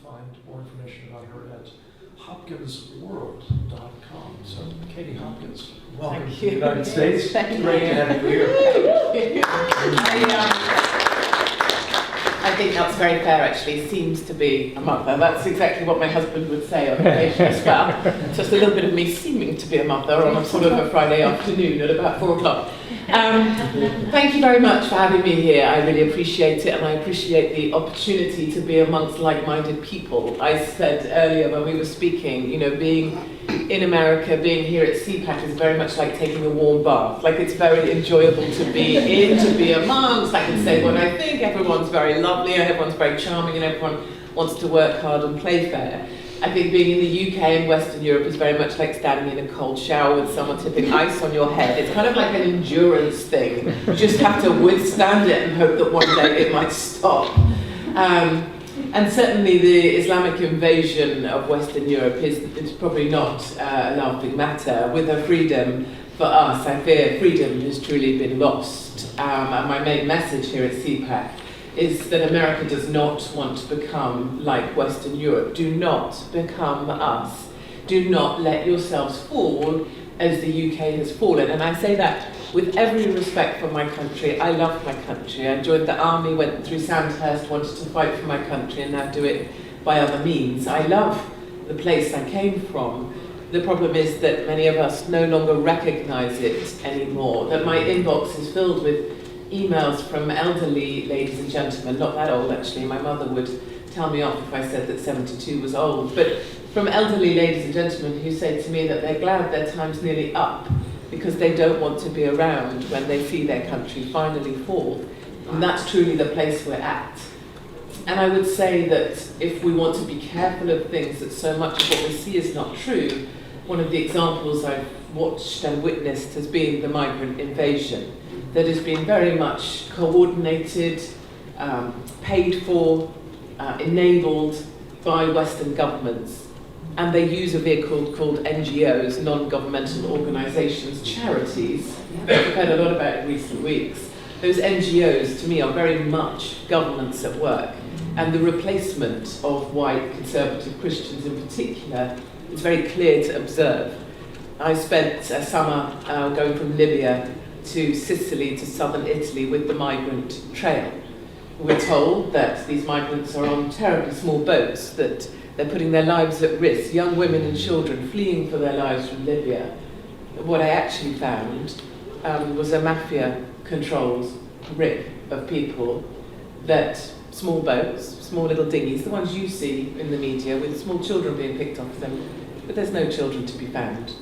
find more information about her at hopkinsworld.com. So, Katie Hopkins, welcome to the United States. Thank Great you. to have you here. I think that's very fair, actually. Seems to be a mother. That's exactly what my husband would say on occasion as well. Just a little bit of me seeming to be a mother on a sort of a Friday afternoon at about 4 o'clock. Thank you very much for having me here. I really appreciate it, and I appreciate the opportunity to be amongst like-minded people. I said earlier when we were speaking, you know, being in America, being here at CPAC is very much like taking a warm bath. Like, it's very enjoyable to be in, to be amongst. I can say what I think. Everyone's very lovely, and everyone's very charming, and everyone wants to work hard and play fair. I think being in the UK and Western Europe is very much like standing in a cold shower with someone tipping ice on your head. It's kind of like an endurance thing. You just have to withstand it and hope that one day it might stop. And certainly the Islamic invasion of Western Europe is probably not a laughing matter. With her freedom, for us, I fear freedom has truly been lost. And my main message here at CPAC is that America does not want to become like Western Europe. Do not become us. Do not let yourselves fall as the UK has fallen. And I say that with every respect for my country. I love my country. I joined the army, went through Sandhurst, wanted to fight for my country, and now do it by other means. I love the place I came from. The problem is that many of us no longer recognize it anymore, that my inbox is filled with emails from elderly ladies and gentlemen, not that old actually. My mother would tell me off if I said that 72 was old, but from elderly ladies and gentlemen who say to me that they're glad their time's nearly up because they don't want to be around when they see their country finally fall. And that's truly the place we're at. And I would say that if we want to be careful of things, that so much of what we see is not true. One of the examples I've watched and witnessed has been the migrant invasion that has been very much coordinated, paid for, enabled by Western governments. And they use a vehicle called NGOs, non-governmental organisations, charities, that we've heard a lot about in recent weeks. Those NGOs, to me, are very much governments at work. And the replacement of white conservative Christians in particular is very clear to observe. I spent a summer going from Libya to Sicily to southern Italy with the migrant trail. We're told that these migrants are on terribly small boats, that they're putting their lives at risk, young women and children fleeing for their lives from Libya. What I actually found was a mafia-controlled rig of people, that small boats, small little dinghies, the ones you see in the media with small children being picked off them, but there's no children to be found.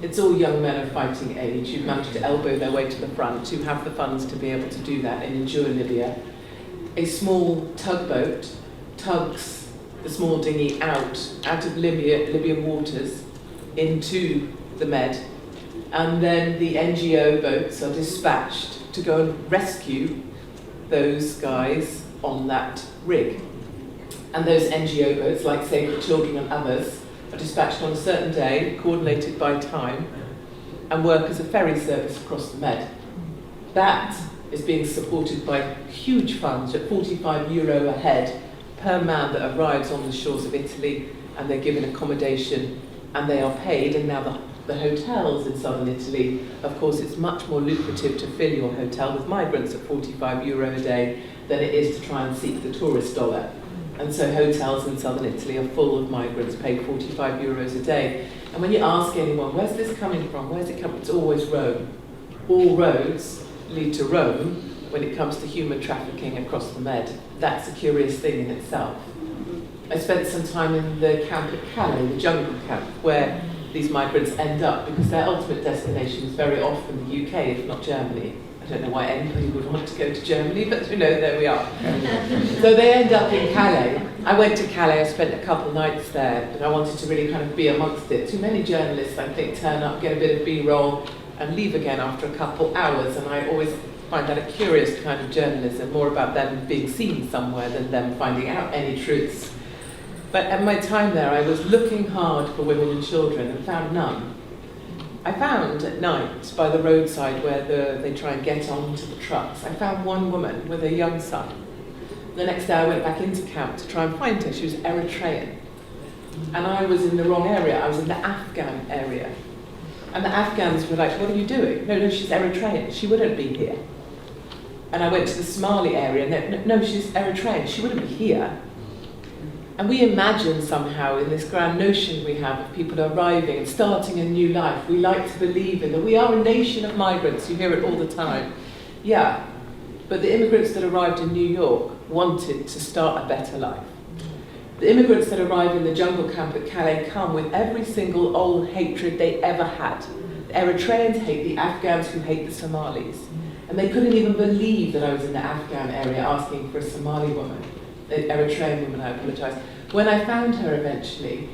It's all young men of fighting age who've managed to elbow their way to the front, who have the funds to be able to do that and endure Libya. A small tugboat tugs the small dinghy out of Libyan waters into the Med, and then the NGO boats are dispatched to go and rescue those guys on that rig. And those NGO boats, like Save the Children and others, are dispatched on a certain day, coordinated by time, and work as a ferry service across the Med. That is being supported by huge funds at €45 a head per man that arrives on the shores of Italy, and they're given accommodation and they are paid. And now the hotels in southern Italy, of course, it's much more lucrative to fill your hotel with migrants at €45 a day than it is to try and seek the tourist dollar. And so hotels in southern Italy are full of migrants paid €45 a day. And when you ask anyone, where's this coming from? Where's it coming? It's always Rome. All roads lead to Rome when it comes to human trafficking across the Med. That's a curious thing in itself. I spent some time in the camp at Calais, the jungle camp, where these migrants end up, because their ultimate destination is very often the UK, if not Germany. I don't know why anybody would want to go to Germany, but you know, there we are. So they end up in Calais. I went to Calais, I spent a couple nights there, but I wanted to really kind of be amongst it. Too many journalists, I think, turn up, get a bit of B-roll, and leave again after a couple hours, and I always find that a curious kind of journalism, more about them being seen somewhere than them finding out any truths. But at my time there, I was looking hard for women and children and found none. I found at night by the roadside where they try and get onto the trucks, I found one woman with a young son The next day I went back into camp to try and find her. She was Eritrean. And I was in the wrong area. I was in the Afghan area. And the Afghans were like, what are you doing? No, she's Eritrean. She wouldn't be here. And I went to the Somali area, and no, she's Eritrean. She wouldn't be here. And we imagine somehow in this grand notion we have of people arriving and starting a new life. We like to believe in that we are a nation of migrants. You hear it all the time. Yeah, but the immigrants that arrived in New York wanted to start a better life. The immigrants that arrive in the jungle camp at Calais come with every single old hatred they ever had. The Eritreans hate the Afghans who hate the Somalis. And they couldn't even believe that I was in the Afghan area asking for a Somali woman, an Eritrean woman, I apologise. When I found her eventually,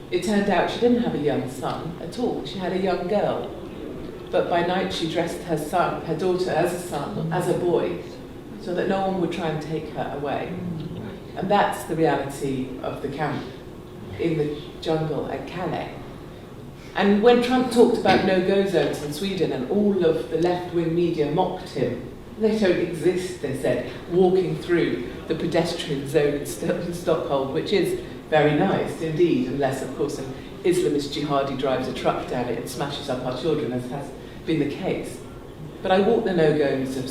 it turned out she didn't have a young son at all. She had a young girl. But by night she dressed her son, her daughter, as a son, as a boy, so that no one would try and take her away. And that's the reality of the camp in the jungle at Calais. And when Trump talked about no-go zones in Sweden and all of the left-wing media mocked him, they don't exist, they said, walking through the pedestrian zone in Stockholm, which is very nice indeed, unless of course an Islamist jihadi drives a truck down it and smashes up our children, as has been the case. But I walked the no-go zones of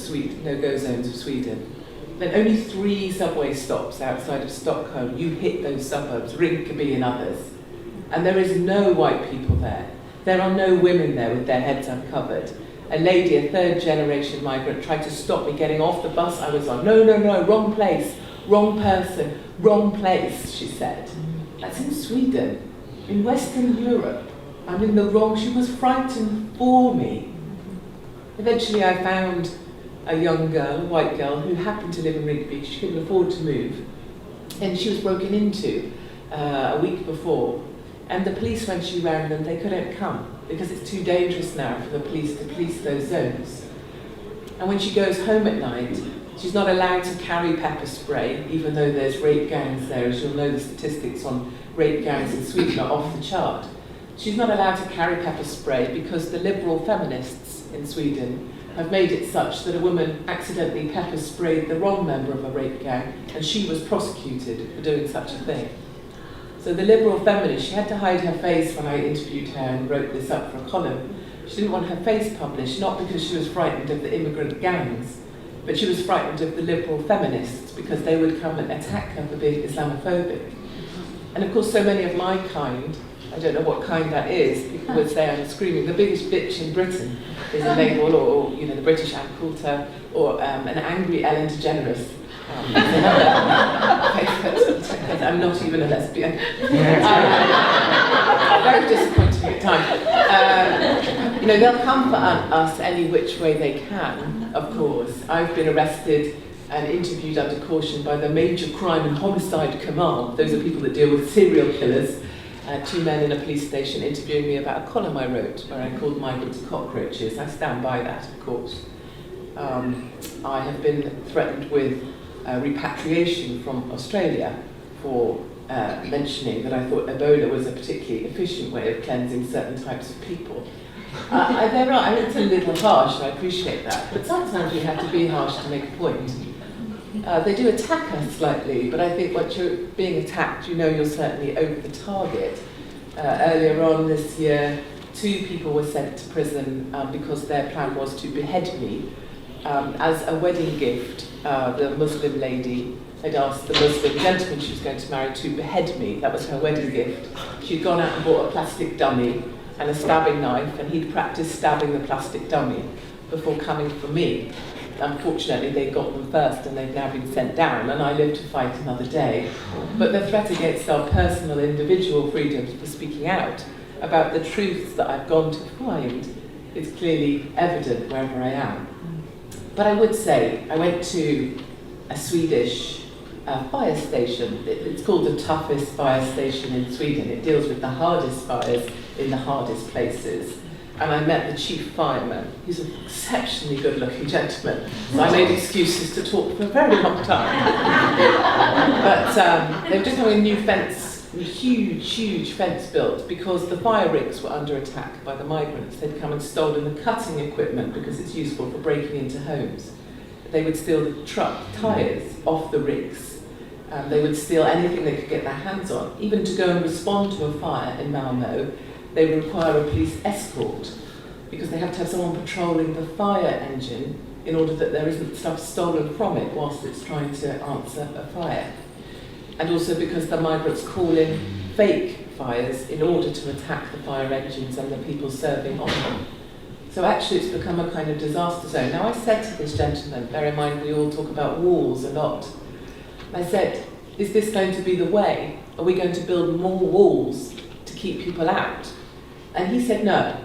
Sweden. Then only 3 subway stops outside of Stockholm, you hit those suburbs, Rinkeby and others. And there is no white people there. There are no women there with their heads uncovered. A lady, a 3rd-generation migrant, tried to stop me getting off the bus I was on. No, wrong place, wrong person, wrong place, she said. That's in Sweden, in Western Europe. I'm in the wrong, she was frightened for me. Eventually I found a young girl, a white girl, who happened to live in Rinkeby. She couldn't afford to move. And she was broken into a week before. And the police, when she rang them, they couldn't come because it's too dangerous now for the police to police those zones. And when she goes home at night, she's not allowed to carry pepper spray, even though there's rape gangs there. As you'll know, the statistics on rape gangs in Sweden are off the chart. She's not allowed to carry pepper spray because the liberal feminists in Sweden have made it such that a woman accidentally pepper sprayed the wrong member of a rape gang, and she was prosecuted for doing such a thing. So the liberal feminist, she had to hide her face when I interviewed her and wrote this up for a column. She didn't want her face published, not because she was frightened of the immigrant gangs, but she was frightened of the liberal feminists because they would come and attack her for being Islamophobic. And of course, so many of my kind, I don't know what kind that is, people would say I'm screaming, the biggest bitch in Britain is a label, or you know, the British Ann Coulter, or an angry Ellen DeGeneres. I'm not even a lesbian. Very disappointing at times. You know, they'll come for us any which way they can, of course. I've been arrested and interviewed under caution by the Major Crime and Homicide Command. Those are people that deal with serial killers. 2 men in a police station interviewing me about a column I wrote where I called migrants cockroaches. I stand by that, of course. I have been threatened with repatriation from Australia for mentioning that I thought Ebola was a particularly efficient way of cleansing certain types of people. It's a little harsh, I appreciate that, but sometimes we have to be harsh to make a point. They do attack us slightly, but I think once you're being attacked, you know you're certainly over the target. Earlier on this year, 2 people were sent to prison because their plan was to behead me. As a wedding gift, the Muslim lady had asked the Muslim gentleman she was going to marry to behead me. That was her wedding gift. She'd gone out and bought a plastic dummy and a stabbing knife, and he'd practiced stabbing the plastic dummy before coming for me. Unfortunately, they got them first and they've now been sent down, and I live to fight another day. But the threat against our personal individual freedoms for speaking out about the truths that I've gone to find is clearly evident wherever I am. But I would say, I went to a Swedish fire station. It's called the toughest fire station in Sweden. It deals with the hardest fires in the hardest places. And I met the chief fireman. He's an exceptionally good-looking gentleman. So I made excuses to talk for a very long time. But they were just having a new fence, a huge fence built because the fire rigs were under attack by the migrants. They'd come and stolen the cutting equipment because it's useful for breaking into homes. They would steal the truck tyres off the rigs. They would steal anything they could get their hands on. Even to go and respond to a fire in Malmö, they would require a police escort because they have to have someone patrolling the fire engine in order that there isn't stuff stolen from it whilst it's trying to answer a fire. And also because the migrants call in fake fires in order to attack the fire engines and the people serving on them. So actually it's become a kind of disaster zone. Now I said to this gentleman, bear in mind we all talk about walls a lot, I said, is this going to be the way? Are we going to build more walls to keep people out? And he said no.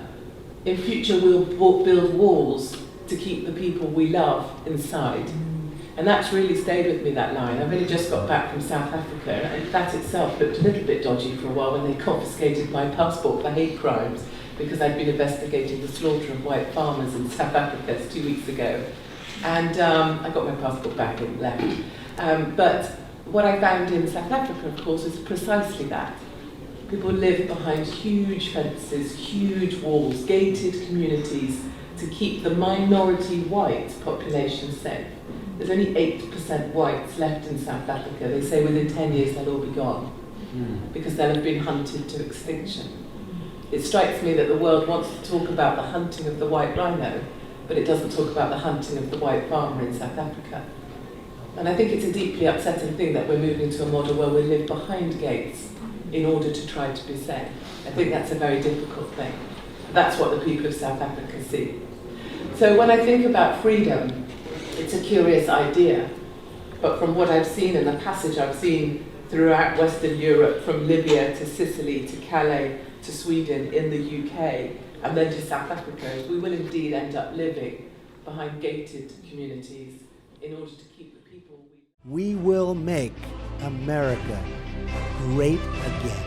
In future we'll build walls to keep the people we love inside. And that's really stayed with me, that line. I've only just got back from South Africa, and that itself looked a little bit dodgy for a while when they confiscated my passport for hate crimes because I'd been investigating the slaughter of white farmers in South Africa 2 weeks ago. And I got my passport back and left. But what I found in South Africa, of course, is precisely that. People live behind huge fences, huge walls, gated communities to keep the minority white population safe. There's only 8% whites left in South Africa. They say within 10 years they'll all be gone because they'll have been hunted to extinction. It strikes me that the world wants to talk about the hunting of the white rhino, but it doesn't talk about the hunting of the white farmer in South Africa. And I think it's a deeply upsetting thing that we're moving to a model where we live behind gates in order to try to be safe. I think that's a very difficult thing. That's what the people of South Africa see. So when I think about freedom, it's a curious idea. But from what I've seen in the passage I've seen throughout Western Europe, from Libya to Sicily to Calais to Sweden in the UK, and then to South Africa, we will indeed end up living behind gated communities in order to keep the people we will make America great again.